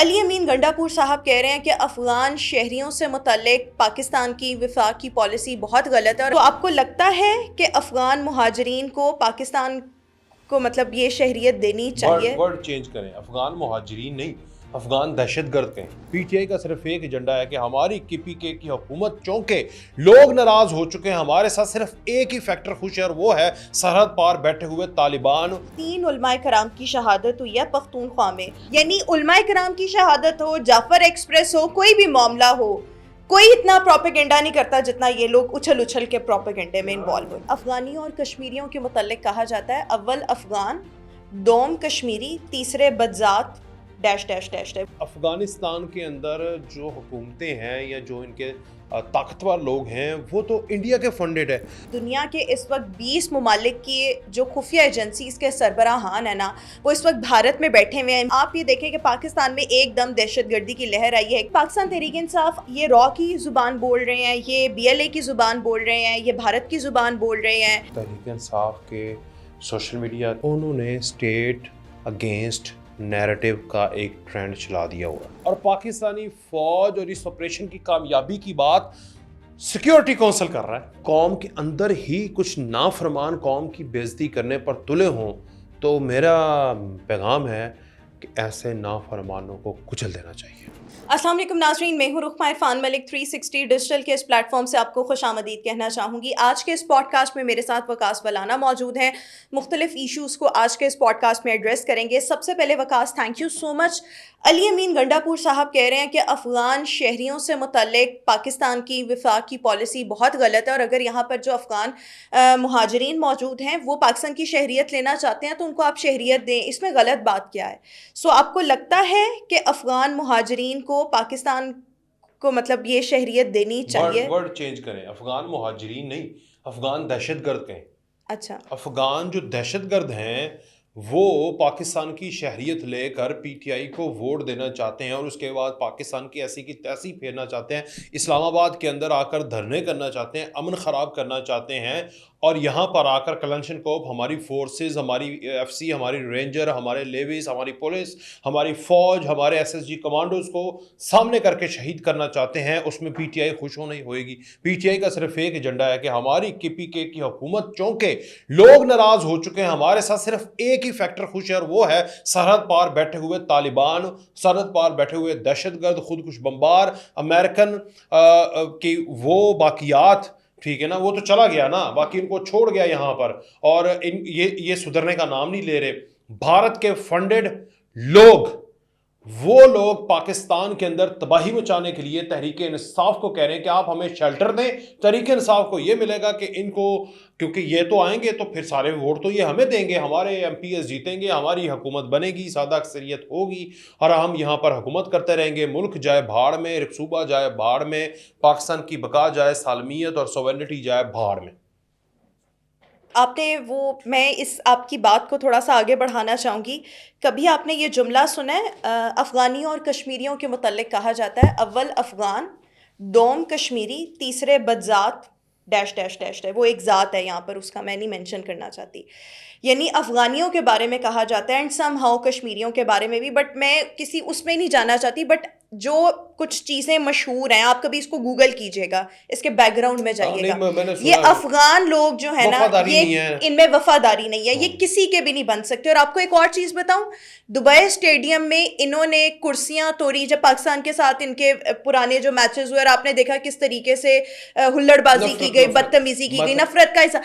علی امین گنڈاپور صاحب کہہ رہے ہیں کہ افغان شہریوں سے متعلق پاکستان کی وفاقی پالیسی بہت غلط ہے، اور آپ کو لگتا ہے کہ افغان مہاجرین کو پاکستان کو مطلب یہ شہریت دینی چاہیے؟ ورڈ چینج کریں، افغان مہاجرین نہیں، افغان دہشت گرد کہیں۔ پی ٹی آئی کا صرف ایک ایجنڈا ہے کہ ہماری کے پی کے کی حکومت، چونکہ لوگ ناراض ہو چکے ہیں ہمارے ساتھ، صرف ایک ہی فیکٹر خوش ہے اور وہ ہے سرحد پار بیٹھے ہوئے طالبان۔ 3 علماء کرام کی شہادت ہوئی ہے پختونخوا میں، یعنی علماء کرام کی شہادت ہو، جعفر ایکسپریس ہو، کوئی بھی معاملہ ہو، کوئی اتنا پروپیگنڈا نہیں کرتا جتنا یہ لوگ اچھل کے پروپیگنڈے میں انوالو ہوئے۔ افغانیوں اور کشمیریوں کے متعلق کہا جاتا ہے اول افغان، دوم کشمیری، تیسرے بدذات dash dash dash dash. Afghanistan کے اندر جو حکومتیں ہیں یا جو ان کے طاقتور لوگ ہیں وہ تو انڈیا کے فنڈڈ ہے۔ دنیا کے اس وقت 20 ممالک کی جو خفیہ ایجنسیز کے سربراہان ہیں نا، وہ اس وقت بھارت میں بیٹھے ہوئے ہیں۔ آپ یہ دیکھیں کہ پاکستان میں ایک دم دہشت گردی کی لہر آئی ہے۔ پاکستان تحریک انصاف یہ را کی زبان بول رہے ہیں، یہ بی ایل اے کی زبان بول رہے ہیں، یہ بھارت کی زبان بول رہے ہیں۔ تحریک انصاف کے سوشل میڈیا انہوں نے اسٹیٹ اگینسٹ نیریٹو کا ایک ٹرینڈ چلا دیا ہوا، اور پاکستانی فوج اور اس آپریشن کی کامیابی کی بات سیکیورٹی کونسل کر رہا ہے۔ قوم کے اندر ہی کچھ نافرمان قوم کی بے عزتی کرنے پر تلے ہوں تو میرا پیغام ہے کہ ایسے نافرمانوں کو کچل دینا چاہیے۔ السلام علیکم ناظرین، میں ہوں رخمہ عرفان ملک۔ 360 ڈیجیٹل کے اس پلیٹ فارم سے آپ کو خوش آمدید کہنا چاہوں گی۔ آج کے اس پوڈ کاسٹ میں میرے ساتھ وقاص ولانا موجود ہیں۔ مختلف ایشوز کو آج کے اس پوڈ کاسٹ میں ایڈریس کریں گے۔ سب سے پہلے وقاص، تھینک یو سو مچ۔ علی امین گنڈاپور صاحب کہہ رہے ہیں کہ افغان شہریوں سے متعلق پاکستان کی وفاقی پالیسی بہت غلط ہے، اور اگر یہاں پر جو افغان مہاجرین موجود ہیں وہ پاکستان کی شہریت لینا چاہتے ہیں تو ان کو آپ شہریت دیں، اس میں غلط بات کیا ہے؟ سو آپ کو لگتا ہے کہ افغان مہاجرین کو پاکستان کو مطلب یہ شہریت دینی چاہیے؟ ورڈ چینج کریں، افغان مہاجرین نہیں، افغان دہشت گرد کہیں۔ اچھا، افغان جو دہشت گرد ہیں وہ پاکستان کی شہریت لے کر پی ٹی آئی کو ووٹ دینا چاہتے ہیں، اور اس کے بعد پاکستان کی ایسی کی تیسی پھیرنا چاہتے ہیں، اسلام آباد کے اندر آ کر دھرنے کرنا چاہتے ہیں، امن خراب کرنا چاہتے ہیں، اور یہاں پر آ کر کلنشن کوپ ہماری فورسز، ہماری ایف سی، ہماری رینجر، ہمارے لیویز، ہماری پولیس، ہماری فوج، ہمارے ایس ایس جی کمانڈوز کو سامنے کر کے شہید کرنا چاہتے ہیں۔ اس میں پی ٹی آئی خوش نہیں ہوئے گی۔ پی ٹی آئی کا صرف ایک ایجنڈا ہے کہ ہماری کے پی کے کی حکومت، چونکہ لوگ ناراض ہو چکے ہیں ہمارے ساتھ، صرف ایک ہی فیکٹر خوش ہے اور وہ ہے سرحد پار بیٹھے ہوئے طالبان، سرحد پار بیٹھے ہوئے دہشت گرد، خودکش بمبار، امریکن کی وہ باقیات، ٹھیک ہے نا، وہ تو چلا گیا نا، باقی ان کو چھوڑ گیا یہاں پر، اور یہ سدھرنے کا نام نہیں لے رہے۔ بھارت کے فنڈڈ لوگ، وہ لوگ پاکستان کے اندر تباہی مچانے کے لیے تحریک انصاف کو کہہ رہے ہیں کہ آپ ہمیں شیلٹر دیں۔ تحریک انصاف کو یہ ملے گا کہ ان کو، کیونکہ یہ تو آئیں گے تو پھر سارے ووٹ تو یہ ہمیں دیں گے، ہمارے ایم پی ایس جیتیں گے، ہماری حکومت بنے گی، سادہ اکثریت ہوگی، اور ہم یہاں پر حکومت کرتے رہیں گے۔ ملک جائے بھاڑ میں، صوبہ جائے بھاڑ میں، پاکستان کی بقا جائے، سالمیت اور سوورنٹی جائے بھاڑ میں۔ آپ نے میں اس آپ کی بات کو تھوڑا سا آگے بڑھانا چاہوں گی۔ کبھی آپ نے یہ جملہ سنا ہے افغانیوں اور کشمیریوں کے متعلق کہا جاتا ہے اول افغان، دوم کشمیری، تیسرے بدذات ڈیش ڈیش ڈیش ہے۔ وہ ایک ذات ہے یہاں پر، اس کا میں نہیں مینشن کرنا چاہتی۔ یعنی افغانیوں کے بارے میں کہا جاتا ہے، اینڈ سم ہاؤ کشمیریوں کے بارے میں بھی، بٹ میں کسی اس میں نہیں جانا چاہتی۔ بٹ جو کچھ چیزیں مشہور ہیں، آپ کبھی اس کو گوگل کیجئے گا، اس کے بیک گراؤنڈ میں جائیے گا، یہ افغان لوگ جو ہے نا، یہ ان میں وفاداری نہیں ہے، یہ کسی کے بھی نہیں بن سکتے۔ اور آپ کو ایک اور چیز بتاؤں، دبئی اسٹیڈیم میں انہوں نے کرسیاں توڑی جب پاکستان کے ساتھ ان کے پرانے جو میچز ہوئے، اور آپ نے دیکھا کس طریقے سے ہلڑ بازی کی گئی، بدتمیزی کی گئی، نفرت کا حصہ۔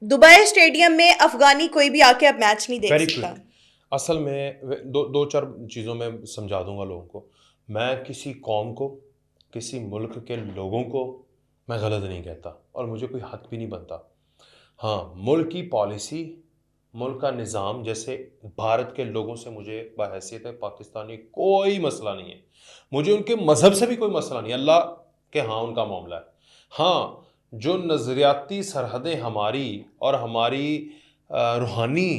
دبئی اسٹیڈیم میں افغانی کوئی بھی آ کے اب میچ نہیں دیکھ سکتا۔ اصل میں دو چار چیزوں میں سمجھا دوں گا لوگوں کو۔ میں کسی قوم کو، کسی ملک کے لوگوں کو میں غلط نہیں کہتا، اور مجھے کوئی حق بھی نہیں بنتا۔ ہاں، ملک کی پالیسی، ملک کا نظام، جیسے بھارت کے لوگوں سے مجھے بحیثیت پاکستانی کوئی مسئلہ نہیں ہے، مجھے ان کے مذہب سے بھی کوئی مسئلہ نہیں، اللہ کہ ہاں ان کا معاملہ ہے۔ ہاں، جو نظریاتی سرحدیں ہماری اور ہماری روحانی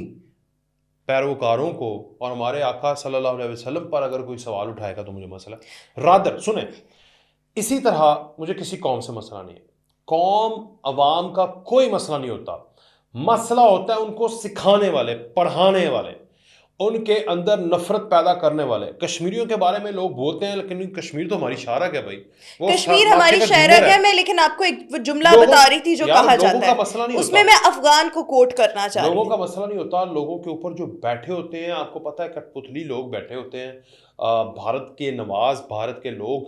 پیروکاروں کو اور ہمارے آقا صلی اللہ علیہ وسلم پر اگر کوئی سوال اٹھائے گا تو مجھے مسئلہ ہے۔ رادر سنیں، اسی طرح مجھے کسی قوم سے مسئلہ نہیں ہے۔ قوم عوام کا کوئی مسئلہ نہیں ہوتا، مسئلہ ہوتا ہے ان کو سکھانے والے، پڑھانے والے، ان کے اندر نفرت پیدا کرنے والے کشمیریوں کے بارے میں لوگ بولتے ہیں، لیکن کشمیر تو ہماری شارک ہے بھائی، وہ کشمیر ہماری شہرک ہے. میں لیکن آپ کو ایک جملہ بتا رہی تھی جو کہا جاتا ہے، اس میں افغان کو کوٹ کرنا چاہ رہی لوگوں ہوں. کا مسئلہ نہیں ہوتا، لوگوں کے اوپر جو بیٹھے ہوتے ہیں، آپ کو پتہ ہے کٹ پتلی لوگ بیٹھے ہوتے ہیں، بھارت کے نواز، بھارت کے لوگ،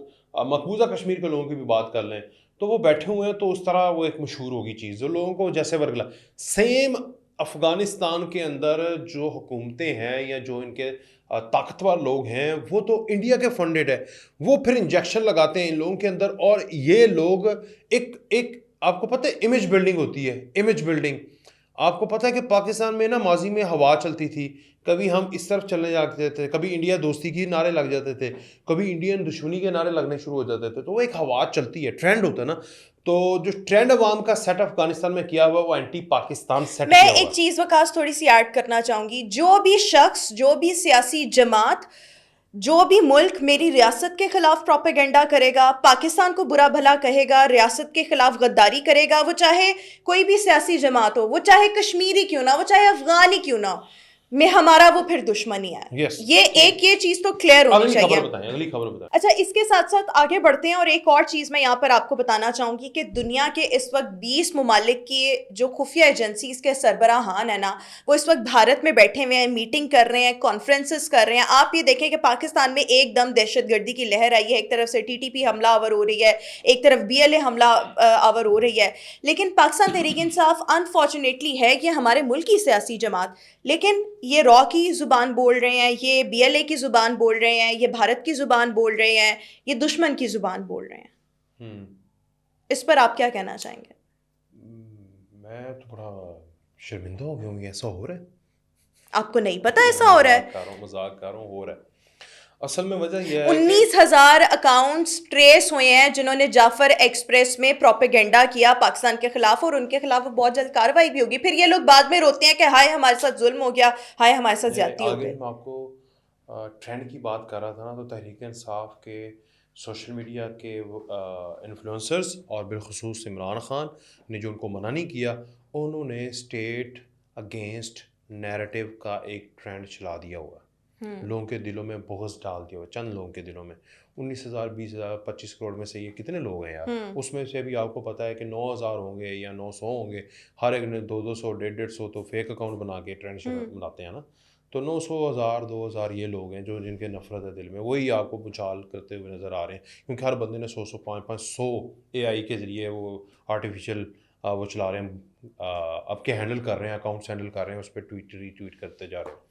مقبوضہ کشمیر کے لوگوں کی بھی بات کر لیں تو وہ بیٹھے ہوئے ہیں، تو اس طرح وہ ایک مشہور ہوگی چیز جو لوگوں کو جیسے ورگلا. سیم افغانستان کے اندر جو حکومتیں ہیں یا جو ان کے طاقتور لوگ ہیں وہ تو انڈیا کے فنڈڈ ہے، وہ پھر انجیکشن لگاتے ہیں ان لوگوں کے اندر، اور یہ لوگ ایک آپ کو پتہ ہے امیج بلڈنگ ہوتی ہے، امیج بلڈنگ. آپ کو پتہ ہے کہ پاکستان میں نا ماضی میں ہوا چلتی تھی، کبھی ہم اس طرف چلنے جاتے تھے، کبھی انڈیا دوستی کی نعرے لگ جاتے تھے، کبھی انڈین دشمنی کے نعرے لگنے شروع ہو جاتے تھے. تو وہ ایک ہوا چلتی ہے، ٹرینڈ ہوتا ہے نا. تو جو ٹرینڈ عوام کا سیٹ افغانستان میں کیا ہوا وہ اینٹی پاکستان سیٹ میں کیا ہوا. ایک چیز وکاس تھوڑی سی ایڈ کرنا چاہوں گی، جو بھی شخص، جو بھی سیاسی جماعت، جو بھی ملک میری ریاست کے خلاف پروپیگنڈا کرے گا، پاکستان کو برا بھلا کہے گا، ریاست کے خلاف غداری کرے گا، وہ چاہے کوئی بھی سیاسی جماعت ہو، وہ چاہے کشمیری کیوں نہ، وہ چاہے افغانی کیوں نہ، میں ہمارا وہ پھر دشمنی ہے. یہ چیز تو کلیئر ہونی چاہیے. اگلی خبر بتائیں. اچھا، اس کے ساتھ ساتھ آگے بڑھتے ہیں، اور ایک اور چیز میں یہاں پر آپ کو بتانا چاہوں گی کہ دنیا کے اس وقت 20 ممالک کی جو خفیہ ایجنسیز کے سربراہان ہیں نا، وہ اس وقت بھارت میں بیٹھے ہوئے ہیں، میٹنگ کر رہے ہیں، کانفرنسز کر رہے ہیں. آپ یہ دیکھیں کہ پاکستان میں ایک دم دہشت گردی کی لہر آئی ہے، ایک طرف سے TTP حملہ آور ہو رہی ہے، ایک طرف BLA حملہ آور ہو رہی ہے. لیکن پاکستان تحریک انصاف انفارچونیٹلی ہے یہ ہمارے ملک کی سیاسی جماعت، لیکن یہ را کی زبان بول رہے ہیں، یہ BLA کی زبان بول رہے ہیں، یہ بھارت کی زبان بول رہے ہیں، یہ دشمن کی زبان بول رہے ہیں. اس پر آپ کیا کہنا چاہیں گے؟ میں تو بڑا شرمندہ ہو گیا ہوں، ایسا ہو رہا ہے. آپ کو نہیں پتا ایسا ہو رہا ہے؟ مذاق کر رہا ہوں، ہو رہا ہے. اصل میں وجہ یہ ہے 19,000 اکاؤنٹس ٹریس ہوئے ہیں جنہوں نے جعفر ایکسپریس میں پروپیگنڈا کیا پاکستان کے خلاف، اور ان کے خلاف بہت جلد کارروائی بھی ہوگی. پھر یہ لوگ بعد میں روتے ہیں کہ ہائے ہمارے ساتھ ظلم ہو گیا، ہائے ہمارے ساتھ زیادتی ہو گئی. میں آپ کو ٹرینڈ کی بات کر رہا تھا نا، تو تحریک انصاف کے سوشل میڈیا کے انفلوئنسرز اور بالخصوص عمران خان نے جو ان کو منع نہیں کیا، انہوں نے اسٹیٹ اگینسٹ نیریٹو کا ایک ٹرینڈ چلا دیا ہوا ہے. لوگوں کے دلوں میں بغض ڈال دیا ہوا، چند لوگوں کے دلوں میں. 19,000 20,000 25 کروڑ میں سے یہ کتنے لوگ ہیں یار؟ اس میں سے بھی آپ کو پتہ ہے کہ 9,000 ہوں گے یا 900 ہوں گے، ہر ایک نے 200 150 تو فیک اکاؤنٹ بنا کے ٹرینڈ بناتے ہیں نا. تو 900 1000 2000 یہ لوگ ہیں جو جن کے نفرت ہے دل میں، وہی آپ کو بچال کرتے ہوئے نظر آ رہے ہیں، کیونکہ ہر بندے نے 100 500 AI کے ذریعے وہ آرٹیفیشیل وہ چلا رہے ہیں، اب کے ہینڈل کر رہے ہیں، اکاؤنٹس ہینڈل کر رہے ہیں، اس پہ ٹویٹ ری ٹویٹ کرتے جا رہے ہیں.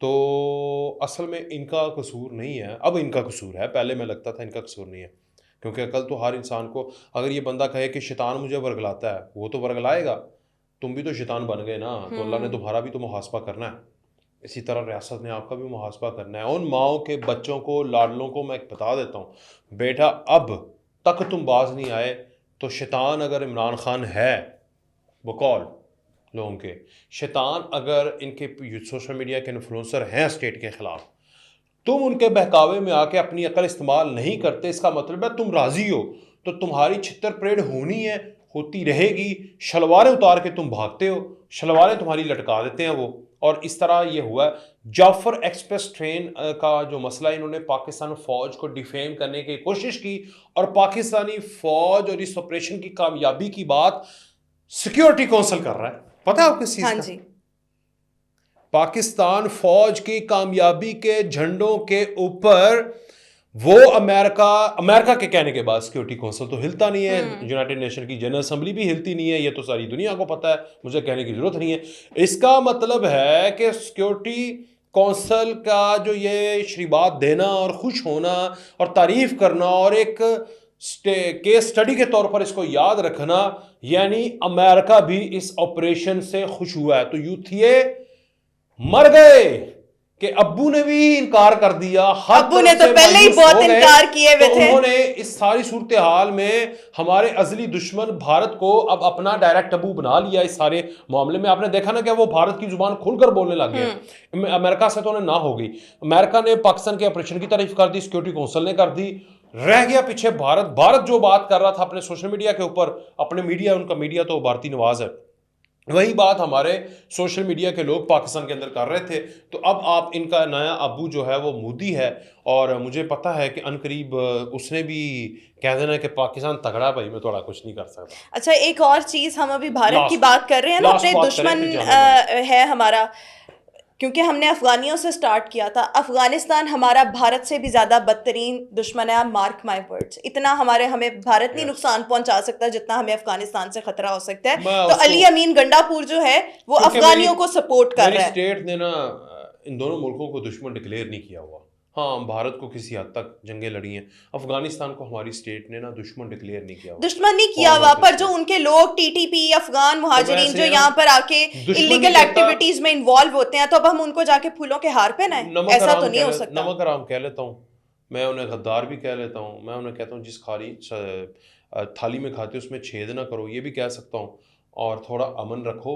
تو اصل میں ان کا قصور نہیں ہے، اب ان کا قصور ہے، پہلے میں لگتا تھا ان کا قصور نہیں ہے، کیونکہ عقل تو ہر انسان کو، اگر یہ بندہ کہے کہ شیطان مجھے ورگلاتا ہے، وہ تو ورگلائے گا، تم بھی تو شیطان بن گئے نا، تو اللہ نے تمہارا بھی تو محاسبہ کرنا ہے. اسی طرح ریاست نے آپ کا بھی محاسبہ کرنا ہے. ان ماؤں کے بچوں کو، لاڈلوں کو میں بتا دیتا ہوں، بیٹا اب تک تم باز نہیں آئے تو شیطان اگر عمران خان ہے بقول لوگوں کے، شیطان اگر ان کے سوشل میڈیا کے انفلوئنسر ہیں اسٹیٹ کے خلاف، تم ان کے بہکاوے میں آ کے اپنی عقل استعمال نہیں کرتے، اس کا مطلب ہے تم راضی ہو، تو تمہاری چھتر پریڈ ہونی ہے، ہوتی رہے گی. شلواریں اتار کے تم بھاگتے ہو، شلواریں تمہاری لٹکا دیتے ہیں وہ. اور اس طرح یہ ہوا ہے. جعفر ایکسپریس ٹرین کا جو مسئلہ، انہوں نے پاکستان فوج کو ڈیفیم کرنے کی کوشش کی، اور پاکستانی فوج اور اس آپریشن کی کامیابی کی بات سیکیورٹی کونسل کر رہا ہے. پتہ ہے آپ کس چیز کا؟ جی، پاکستان فوج کی کامیابی کے جھنڈوں کے اوپر وہ امریکہ کے کہنے کے بعد سیکیورٹی کونسل تو ہلتا نہیں ہے، یونائٹڈ نیشن کی جنرل اسمبلی بھی ہلتی نہیں ہے، یہ تو ساری دنیا کو پتہ ہے، مجھے کہنے کی ضرورت نہیں ہے. اس کا مطلب ہے کہ سیکیورٹی کونسل کا جو یہ شریبات دینا اور خوش ہونا اور تعریف کرنا اور ایک کیس اسٹڈی کے طور پر اس کو یاد رکھنا، یعنی امریکہ بھی اس آپریشن سے خوش ہوا ہے. تو یوتھیے مر گئے کہ ابو نے بھی انکار کر دیا، ابو نے تو پہلے ہی بہت انکار کیے ہوئے تھے. انہوں نے اس ساری صورتحال میں ہمارے ازلی دشمن بھارت کو اب اپنا ڈائریکٹ ابو بنا لیا. اس سارے معاملے میں آپ نے دیکھا نا کہ وہ بھارت کی زبان کھل کر بولنے لگ گئے. امریکہ سے تو انہیں نہ ہو گئی، امریکہ نے پاکستان کے آپریشن کی تعریف کر دی، سیکورٹی کونسل نے کر دی، رہ گیا پیچھے بھارت جو بات کر رہا تھا اپنے سوشل میڈیا کے اوپر، اپنے میڈیا، ان کا میڈیا تو بھارتی نواز ہے، وہی بات ہمارے سوشل میڈیا کے لوگ پاکستان کے اندر کر رہے تھے. تو اب آپ ان کا نیا ابو جو ہے وہ مودی ہے, اور مجھے پتہ ہے کہ ان قریب اس نے بھی کہہ دینا کہ پاکستان تگڑا بھائی, میں تھوڑا کچھ نہیں کر سکتا. اچھا ایک اور چیز, ہم ابھی بھارت کی بات کر رہے ہیں نا, لاسٹ اپنے بات کریں دشمن پھر جانے ہے ہمارا, کیونکہ ہم نے افغانیوں سے سٹارٹ کیا تھا. افغانستان ہمارا بھارت سے بھی زیادہ بدترین دشمن ہے, مارک مائی ورڈز. اتنا ہمیں بھارت نہیں نقصان پہنچا سکتا جتنا ہمیں افغانستان سے خطرہ ہو سکتا ہے. تو علی امین گنڈا پور جو ہے وہ افغانیوں کو سپورٹ کر میری رہا ہے. اسٹیٹ نے نا ان دونوں ملکوں کو دشمن ڈکلیئر نہیں کیا ہوا. ہاں بھارت کو کسی حد تک جنگیں لڑی ہیں, افغانستان کو ہماری اسٹیٹ نے نا دشمن ڈکلیئر نہیں کیا ہوا. دشمن نہیں کیا ہوا, پر جو ان کے لوگ ٹی ٹی پی افغان مہاجرین جو یہاں پر آ کے انلیگل ایکٹیویٹیز میں انوالو ہوتے ہیں, تو اب ہم ان کو جا کے پھولوں کے ہار پہنائیں, ایسا تو نہیں ہو سکتا. نمک حرام کہہ لیتا ہوں میں, انہیں غدار بھی کہہ لیتا ہوں میں, انہیں کہتا ہوں جس تھالی میں کھاتے اس میں چھید نہ کرو, یہ بھی کہہ سکتا ہوں. اور تھوڑا امن رکھو,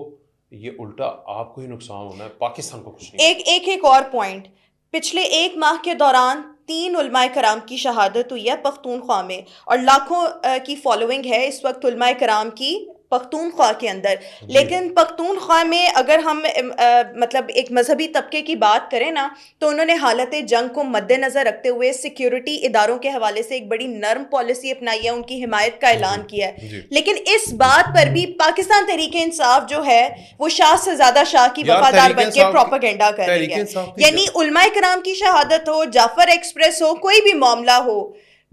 یہ الٹا آپ کو ہی نقصان ہونا ہے, پاکستان کو کچھ نہیں. ایک اور پوائنٹ, پچھلے 1 ماہ کے دوران 3 علماء کرام کی شہادت ہوئی ہے پختونخوا میں, اور لاکھوں کی فالوئنگ ہے اس وقت علماء کرام کی پختونخوا کے اندر. لیکن پختونخوا میں اگر ہم مطلب ایک مذہبی طبقے کی بات کریں نا, تو انہوں نے حالت جنگ کو مد نظر رکھتے ہوئے سیکیورٹی اداروں کے حوالے سے ایک بڑی نرم پالیسی اپنائی ہے, ان کی حمایت کا اعلان کیا ہے. لیکن اس بات پر بھی پاکستان تحریک انصاف جو ہے وہ شاہ سے زیادہ شاہ کی وفادار بن کے پروپیگنڈا کر رہی ہے. یعنی علماء کرام کی شہادت ہو, جعفر ایکسپریس ہو, کوئی بھی معاملہ ہو,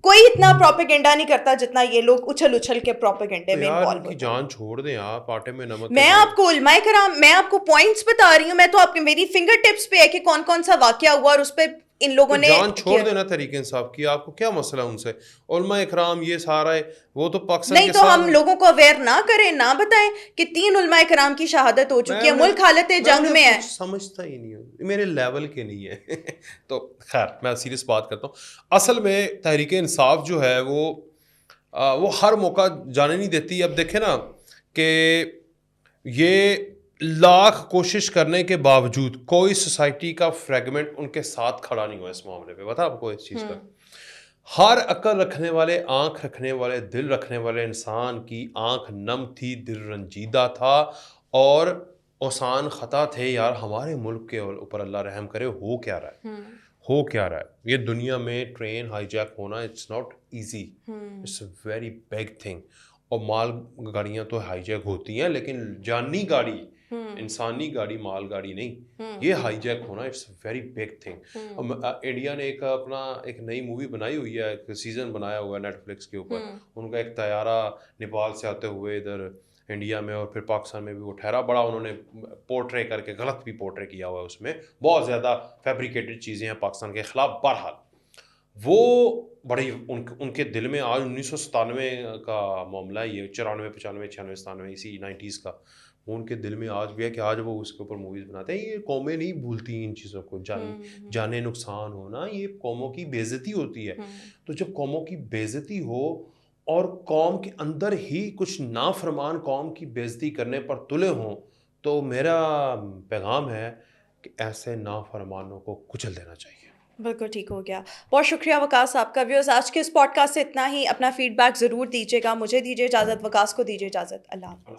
کوئی اتنا پروپیگنڈا نہیں کرتا جتنا یہ لوگ اچھل کے پروپیگنڈے میں انوالو ہوتے ہیں. جان چھوڑ دیں آپ, آٹے میں نمک. میں آپ کو علماء کرام, میں آپ کو پوائنٹس بتا رہی ہوں, میں تو آپ کے میری فنگر ٹپس پہ ہے کہ کون کون سا واقعہ ہوا اور اس پہ ان لوگوں نے جان چھوڑ دینا تحریک انصاف کی. آپ کو کیا مسئلہ ان سے؟ علماء اکرام یہ سارا ہے, وہ تو پاکستان نہیں, تو ہم لوگوں کو اویئر نہ کریں, نہ بتائیں کہ 3 علماء کرام کی شہادت ہو چکی ہے, ملک حالت جنگ میں ہے. سمجھتا ہی نہیں ہوں, میرے لیول کے نہیں ہے. تو خیر میں سیریس بات کرتا ہوں. اصل میں تحریک انصاف جو ہے وہ ہر موقع جانے نہیں دیتی. اب دیکھیں نا کہ یہ لاکھ کوشش کرنے کے باوجود کوئی سوسائٹی کا فریگمنٹ ان کے ساتھ کھڑا نہیں ہوا اس معاملے پہ. بتا آپ کو اس چیز کا, ہر عقل رکھنے والے, آنکھ رکھنے والے, دل رکھنے والے انسان کی آنکھ نم تھی, دل رنجیدہ تھا, اور اوسان خطا تھے. یار ہمارے ملک کے اوپر اللہ رحم کرے, ہو کیا رہا ہے, ہو کیا رہا ہے. یہ دنیا میں ٹرین ہائی جیک ہونا it's not easy, it's a very big thing. اور مال گاڑیاں تو ہائی جیک ہوتی ہیں, لیکن جانی گاڑی, انسانی گاڑی, مال گاڑی نہیں, یہ ہائی جیک ہونا it's very big thing. India نے ایک نئی مووی بنائی ہوئی ہے, ایک سیزن بنایا ہوا ہے نیٹ فلکس کے اوپر. ان کا ایک طیارہ نیپال سے آتے ہوئے ادھر انڈیا میں اور پھر پاکستان میں بھی وہ ٹھہرا, بڑا انہوں نے پورٹرے کر کے غلط بھی پورٹرے کیا ہوا ہے, اس میں بہت زیادہ فیبریکیٹڈ چیزیں ہیں پاکستان کے خلاف. بہرحال وہ بڑی ان کے دل میں آج 1997 کا معاملہ ہے, یہ 94, 95, 96, 97 اسی 90s کا, وہ ان کے دل میں آج بھی ہے کہ آج وہ اس کے اوپر موویز بناتے ہیں. یہ قومیں نہیں بھولتی ان چیزوں کو, جانے نقصان ہونا یہ قوموں کی بے عزتی ہوتی ہے. تو جب قوموں کی بے عزتی ہو اور قوم کے اندر ہی کچھ نافرمان قوم کی بے عزتی کرنے پر تلے ہوں, تو میرا پیغام ہے کہ ایسے نافرمانوں کو کچل دینا چاہیے. بالکل ٹھیک ہو گیا. بہت شکریہ وقاص آپ کا. ویورز آج کے اس پوڈ کاسٹ سے اتنا ہی. اپنا فیڈ بیک ضرور دیجیے گا. مجھے دیجیے اجازت, وقاص کو دیجیے اجازت. اللہ حافظ.